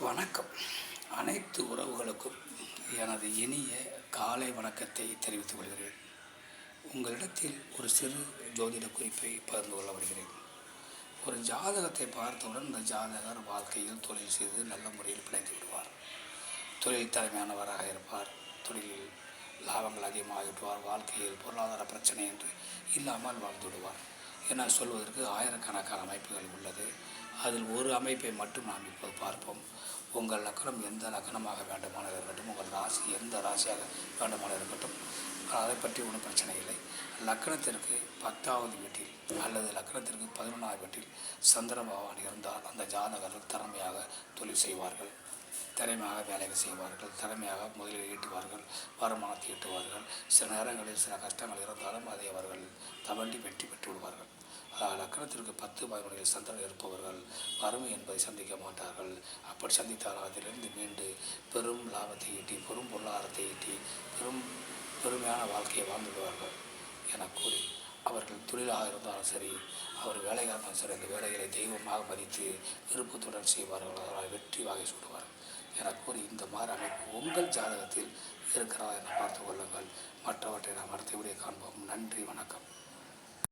வணக்கம். அனைத்து உறவுகளுக்கும் எனது இனிய காலை வணக்கத்தை தெரிவித்துக் கொள்கிறேன். உங்களிடத்தில் ஒரு சிறு ஜோதிட குறிப்பை பகிர்ந்து கொள்ள வருகிறேன். ஒரு ஜாதகத்தை பார்த்தவுடன் இந்த ஜாதகர் வாழ்க்கையில் தொழில் செய்து நல்ல முறையில் பிழைத்து விடுவார். தொழில் திறமையானவராக இருப்பார். தொழிலில் லாபங்கள் அதிகமாகிவிடுவார். வாழ்க்கையில் பொருளாதார பிரச்சனை என்று இல்லாமல் வாழ்ந்து விடுவார் என சொல்வதற்கு ஆயிரக்கணக்கான அமைப்புகள் உள்ளது. அதில் ஒரு அமைப்பை மட்டும் நாம் இப்போது பார்ப்போம். உங்கள் லக்னம் எந்த லக்னமாக வேண்டுமானால் இருக்கட்டும், உங்கள் ராசி எந்த ராசியாக வேண்டுமானால் இருக்கட்டும், அதை பற்றி ஒன்றும் பிரச்சனை இல்லை. லக்னத்திற்கு 10வது வீட்டில் அல்லது லக்னத்திற்கு 11வது வீட்டில் சந்திர பகவான் இருந்தால் அந்த ஜாதகர்கள் திறமையாக தொழில் செய்வார்கள், திறமையாக வேலைகள் செய்வார்கள், திறமையாக முதலில் ஈட்டுவார்கள், வருமானத்தை ஈட்டுவார்கள். சில நேரங்களில் சில கஷ்டங்கள் இருந்தாலும் அதை அவர்கள் தவண்டி வெற்றி பெற்று விடுவார்கள். லக்னத்திற்கு 10 சந்திரன் இருப்பவர்கள் வறுமை என்பதை சந்திக்க மாட்டார்கள். அப்படி சந்தித்தால் அதிலிருந்து மீண்டு பெரும் லாபத்தை ஈட்டி, பெரும் பொருளாதாரத்தை ஈட்டி, பெருமையான வாழ்க்கையை வாழ்ந்துவிடுவார்கள் என கூறி, அவர்கள் தொழிலாக இருந்தாலும் சரி, அவர் வேலையாக இருந்தாலும் சரி, அந்த வேலைகளை தெய்வமாக மதித்து விருப்பத்துடன் செய்வார்கள். அவர்கள் வெற்றி வாகை சூடுவார்கள் என கூறி, இந்த மாதிரி அமைப்பு உங்கள் ஜாதகத்தில் இருக்கிறதா என பார்த்து கொள்ளுங்கள். மற்றவற்றை நாம் அடுத்த வீடியோ காண்போம். நன்றி, வணக்கம்.